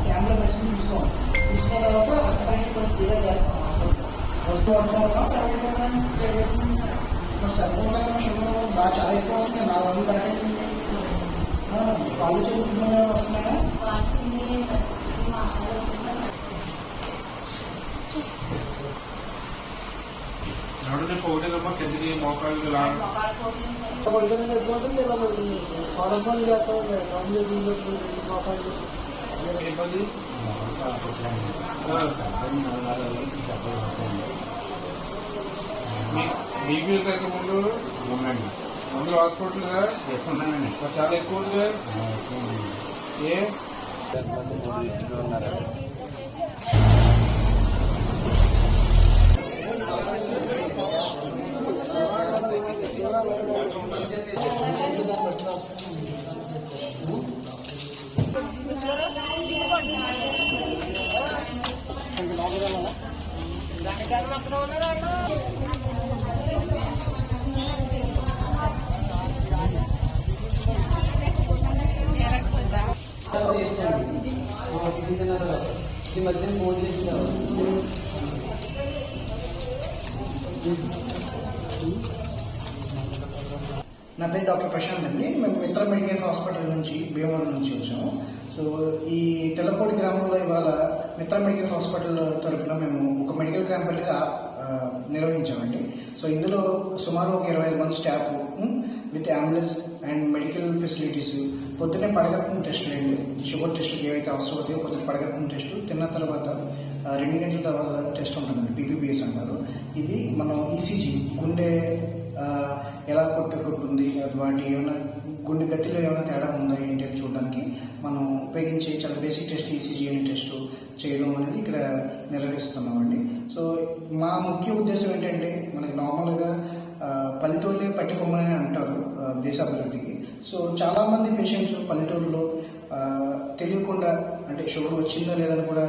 Camera దర్శనం తీసుకోవాలి. తీసుకున్న తర్వాత ఆపరేషన్ ఫ్రీగా చేస్తాం హాస్పిటల్స్ వస్తూ ఉండడం సరిపోతాం. షుగర్ బాగా చాలా ఎక్కువ వస్తున్నాయి. 400 దాటేసింది. కాళ్ళు చూపుతున్నా వస్తున్నాయా? పోటీలమ్మా కిందకి మోకాళ్ళు పడుతుంది ఎటువంటి ఇలా పడుతుంది. పడపని చేస్తాం మోకాళ్ళు బీపీ ముందు ఉండండి. మందులు హాస్పిటల్గా చేసుకుంటానండి. చాలా ఎక్కువ ఏ ఉన్నారు. ఈ మధ్య ఫోన్ చేస్తున్నారు. నా పేరు డాక్టర్ ప్రశాంత్ అండి. మేము మిత్ర మెడికల్ హాస్పిటల్ నుంచి భీమవరం నుంచి వచ్చాము. సో ఈ తెల్లపూడి గ్రామంలో ఇవాళ మిత్ర మెడికల్ హాస్పిటల్ తరఫున మేము ఒక మెడికల్ క్యాంప్ అనేది నిర్వహించామండి. సో ఇందులో సుమారు ఒక 25 మంది staff with ambulance and medical facilities. పొద్దున్నే పడగట్టుకున్న టెస్టులు అండి. షుగర్ టెస్టులు ఏవైతే అవసరం అవుతాయో పొద్దున్న పడగట్టుకున్న టెస్టు, తిన్న తర్వాత 2 గంటల తర్వాత టెస్ట్ ఉంటుందండి, పీపీపీఎస్ అంటారు. ఇది మనం ఈసీజీ గుండె ఎలా కొట్టుకుంటుంది, వాటి ఏమైనా గుండె గతిలో ఏమైనా తేడా ఉందా ఏంటి అని చూడడానికి మనం ఉపయోగించే చాలా బేసిక్ టెస్ట్ ఈసీజీ అనే టెస్ట్ చేయడం అనేది ఇక్కడ నిర్వహిస్తున్నామండి. సో మా ముఖ్య ఉద్దేశం ఏంటంటే, మనకి నార్మల్గా పల్లెటూరులే పట్టికొమ్మని అంటారు దేశ అభివృద్ధికి. సో చాలామంది పేషెంట్స్ పల్లెటూరులో తెలియకుండా అంటే షుగర్ వచ్చిందో లేదని కూడా